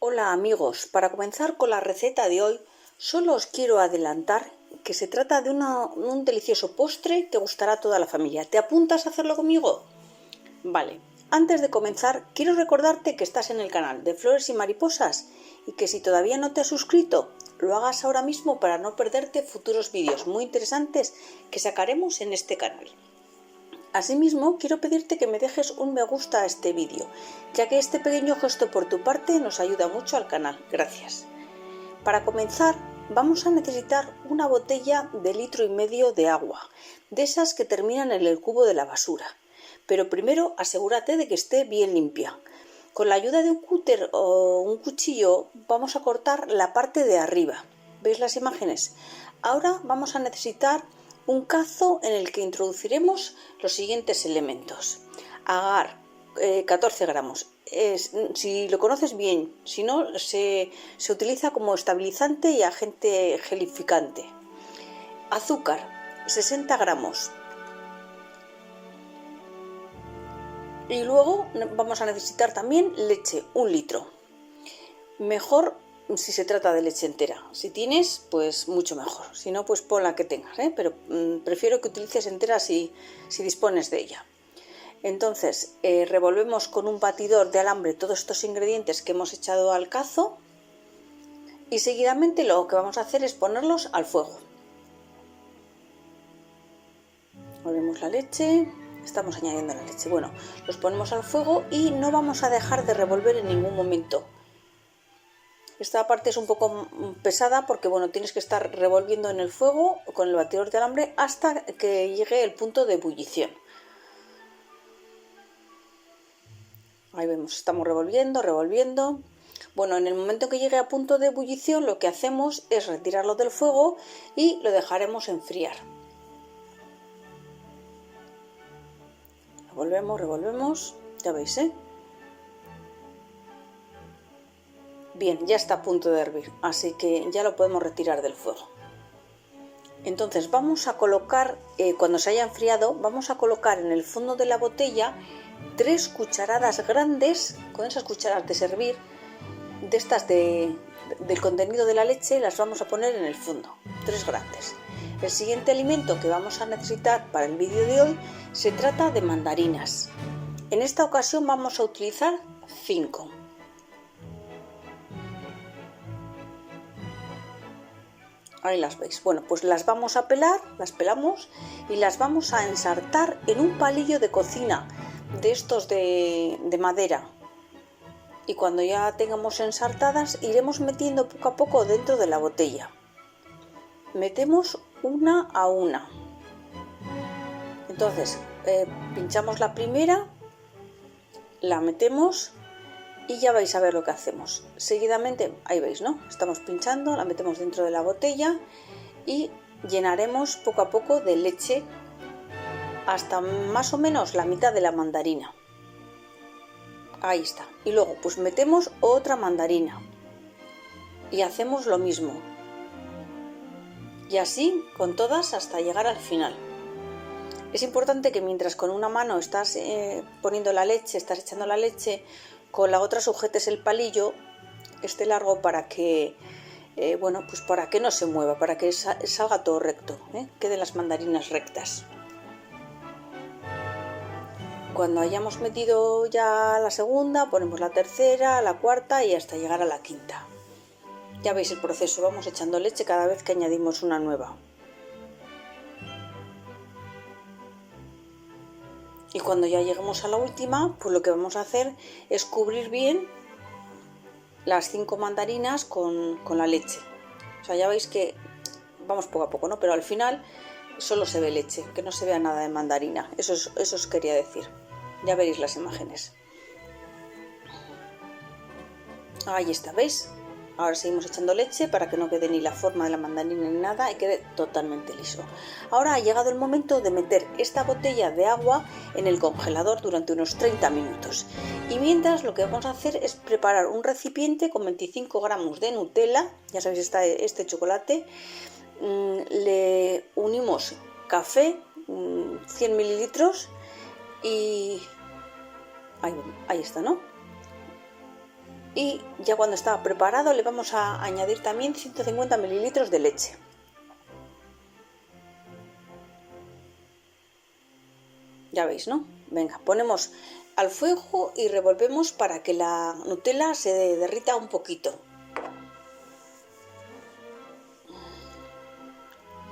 Hola amigos, para comenzar con la receta de hoy, solo os quiero adelantar que se trata de un delicioso postre que gustará a toda la familia. ¿Te apuntas a hacerlo conmigo? Vale, antes de comenzar, quiero recordarte que estás en el canal de Flores y Mariposas y que si todavía no te has suscrito, lo hagas ahora mismo para no perderte futuros vídeos muy interesantes que sacaremos en este canal. Asimismo, quiero pedirte que me dejes un me gusta a este vídeo, ya que este pequeño gesto por tu parte nos ayuda mucho al canal. Gracias. Para comenzar, vamos a necesitar una botella de 1,5 litros de agua, de esas que terminan en el cubo de la basura. Pero primero asegúrate de que esté bien limpia. Con la ayuda de un cúter o un cuchillo vamos a cortar la parte de arriba. ¿Veis las imágenes? Ahora vamos a necesitar un cazo en el que introduciremos los siguientes elementos. Agar, 14 gramos. Si lo conoces bien, si no, se utiliza como estabilizante y agente gelificante. Azúcar, 60 gramos. Y luego vamos a necesitar también leche, 1 litro. Mejor si se trata de leche entera. Si tienes, pues mucho mejor. Si no, pues pon la que tengas, pero prefiero que utilices entera si dispones de ella. Entonces, revolvemos con un batidor de alambre todos estos ingredientes que hemos echado al cazo y seguidamente lo que vamos a hacer es ponerlos al fuego. Ponemos la leche, estamos añadiendo la leche. Bueno, los ponemos al fuego y no vamos a dejar de revolver en ningún momento. Esta parte es un poco pesada porque bueno, tienes que estar revolviendo en el fuego con el batidor de alambre hasta que llegue el punto de ebullición. Ahí vemos, estamos revolviendo. Bueno, en el momento que llegue a punto de ebullición lo que hacemos es retirarlo del fuego y lo dejaremos enfriar. Revolvemos, ya veis, Bien, ya está a punto de hervir, así que ya lo podemos retirar del fuego. Entonces vamos a colocar, cuando se haya enfriado, vamos a colocar en el fondo de la botella 3 cucharadas grandes, con esas cucharadas de servir, de estas del contenido de la leche, las vamos a poner en el fondo, 3 grandes. El siguiente alimento que vamos a necesitar para el vídeo de hoy se trata de mandarinas. En esta ocasión vamos a utilizar 5. Ahí las veis. Bueno, pues las vamos a pelar, las pelamos y las vamos a ensartar en un palillo de cocina, de estos de madera. Y cuando ya tengamos ensartadas, iremos metiendo poco a poco dentro de la botella. Metemos una a una. Entonces, pinchamos la primera, la metemos y ya vais a ver lo que hacemos. Seguidamente, ahí veis, ¿no? Estamos pinchando, la metemos dentro de la botella y llenaremos poco a poco de leche hasta más o menos la mitad de la mandarina. Ahí está. Y luego pues metemos otra mandarina y hacemos lo mismo. Y así con todas hasta llegar al final. Es importante que mientras con una mano estás poniendo la leche, estás echando la leche, con la otra sujetes el palillo, este largo, para que, pues para que no se mueva, para que salga todo recto, queden las mandarinas rectas. Cuando hayamos metido ya la segunda, ponemos la tercera, la cuarta y hasta llegar a la quinta. Ya veis el proceso, vamos echando leche cada vez que añadimos una nueva. Y cuando ya lleguemos a la última, pues lo que vamos a hacer es cubrir bien las 5 mandarinas con la leche. O sea, ya veis que vamos poco a poco, ¿no? Pero al final solo se ve leche, que no se vea nada de mandarina. Eso os quería decir. Ya veréis las imágenes. Ahí está, ¿veis? Ahora seguimos echando leche para que no quede ni la forma de la mandarina ni nada y quede totalmente liso. Ahora ha llegado el momento de meter esta botella de agua en el congelador durante unos 30 minutos. Y mientras lo que vamos a hacer es preparar un recipiente con 25 gramos de Nutella, ya sabéis, está este chocolate. Le unimos café, 100 mililitros y ahí está, ¿no? Y ya cuando está preparado le vamos a añadir también 150 mililitros de leche. Ya veis, ¿no? Venga, ponemos al fuego y revolvemos para que la Nutella se derrita un poquito.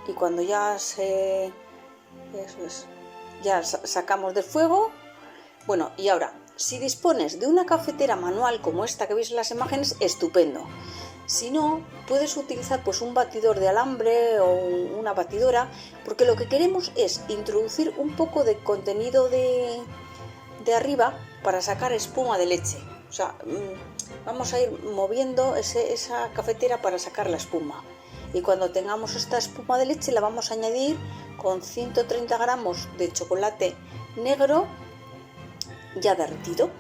Y cuando ya ya sacamos del fuego. Bueno, y ahora, si dispones de una cafetera manual como esta que veis en las imágenes, estupendo. Si no, puedes utilizar pues un batidor de alambre o una batidora, porque lo que queremos es introducir un poco de contenido de arriba para sacar espuma de leche. O sea, vamos a ir moviendo esa cafetera para sacar la espuma. Y cuando tengamos esta espuma de leche la vamos a añadir con 130 gramos de chocolate negro ya derretido.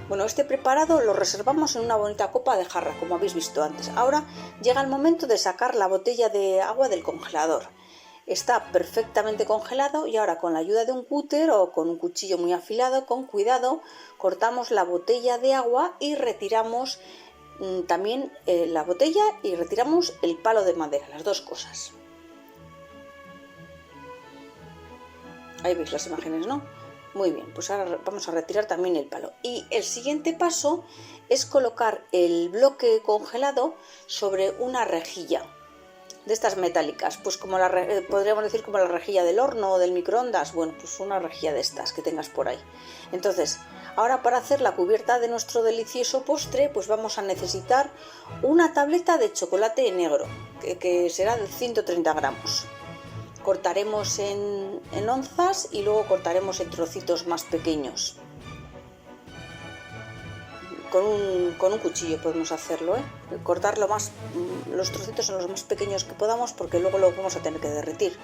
Bueno, este preparado lo reservamos en una bonita copa de jarra, como habéis visto antes. Ahora llega el momento de sacar la botella de agua del congelador. Está perfectamente congelado y ahora con la ayuda de un cúter o con un cuchillo muy afilado, con cuidado, cortamos la botella de agua y retiramos también la botella y retiramos el palo de madera, las dos cosas. Ahí veis las imágenes, ¿no? Muy bien, pues ahora vamos a retirar también el palo. Y el siguiente paso es colocar el bloque congelado sobre una rejilla de estas metálicas, pues como podríamos decir como la rejilla del horno o del microondas. Bueno, pues una rejilla de estas que tengas por ahí. Entonces, ahora para hacer la cubierta de nuestro delicioso postre, pues vamos a necesitar una tableta de chocolate negro, que será de 130 gramos. Cortaremos en onzas y luego cortaremos en trocitos más pequeños. Con un cuchillo podemos hacerlo, cortar los trocitos en los más pequeños que podamos, porque luego lo vamos a tener que derretir.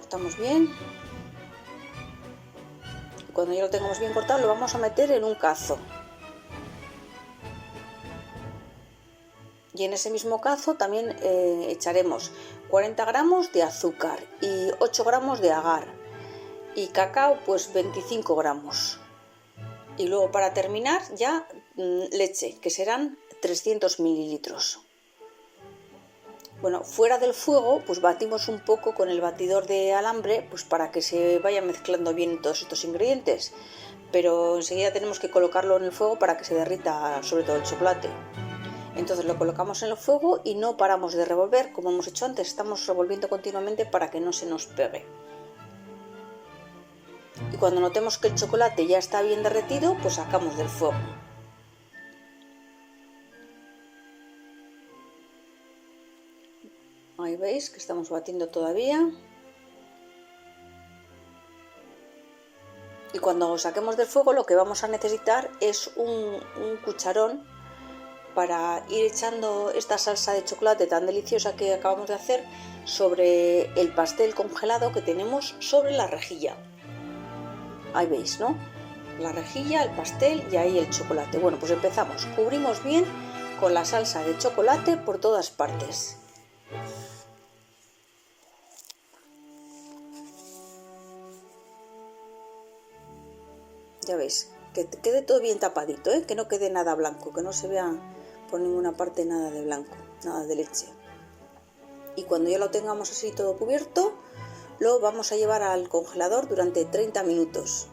Cortamos bien. Y cuando ya lo tengamos bien cortado lo vamos a meter en un cazo. Y en ese mismo cazo también echaremos 40 gramos de azúcar y 8 gramos de agar. Y cacao pues 25 gramos. Y luego para terminar ya leche, que serán 300 mililitros. Bueno, fuera del fuego pues batimos un poco con el batidor de alambre pues para que se vaya mezclando bien todos estos ingredientes. Pero enseguida tenemos que colocarlo en el fuego para que se derrita sobre todo el chocolate. Entonces lo colocamos en el fuego y no paramos de revolver, como hemos hecho antes, estamos revolviendo continuamente para que no se nos pegue. Y cuando notemos que el chocolate ya está bien derretido, pues sacamos del fuego. Ahí veis que estamos batiendo todavía. Y cuando saquemos del fuego lo que vamos a necesitar es un cucharón para ir echando esta salsa de chocolate tan deliciosa que acabamos de hacer sobre el pastel congelado que tenemos sobre la rejilla. Ahí veis, ¿no? La rejilla, el pastel y ahí el chocolate. Bueno, pues empezamos. Cubrimos bien con la salsa de chocolate por todas partes. Ya veis, que quede todo bien tapadito, que no quede nada blanco, que no se vea por ninguna parte nada de blanco, nada de leche. Y cuando ya lo tengamos así todo cubierto, lo vamos a llevar al congelador durante 30 minutos.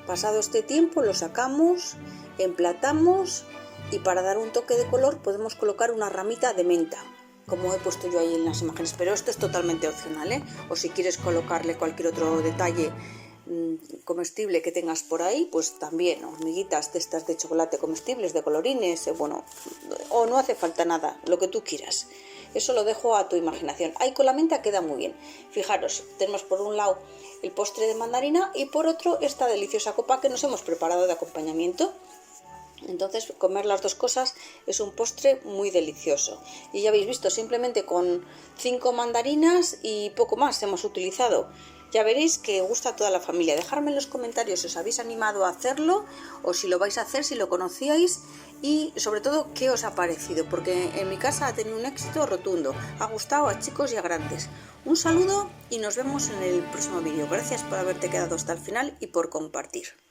Pasado este tiempo lo sacamos, emplatamos y para dar un toque de color podemos colocar una ramita de menta, como he puesto yo ahí en las imágenes, pero esto es totalmente opcional, o si quieres colocarle cualquier otro detalle comestible que tengas por ahí, pues también, hormiguitas de estas de chocolate comestibles, de colorines, bueno, o no hace falta nada, lo que tú quieras. Eso lo dejo a tu imaginación. Ahí con la menta queda muy bien. Fijaros, tenemos por un lado el postre de mandarina y por otro esta deliciosa copa que nos hemos preparado de acompañamiento. Entonces comer las dos cosas es un postre muy delicioso. Y ya habéis visto, simplemente con 5 mandarinas y poco más hemos utilizado. Ya veréis que gusta a toda la familia. Dejadme en los comentarios si os habéis animado a hacerlo o si lo vais a hacer, si lo conocíais y sobre todo qué os ha parecido, porque en mi casa ha tenido un éxito rotundo, ha gustado a chicos y a grandes. Un saludo y nos vemos en el próximo vídeo. Gracias por haberte quedado hasta el final y por compartir.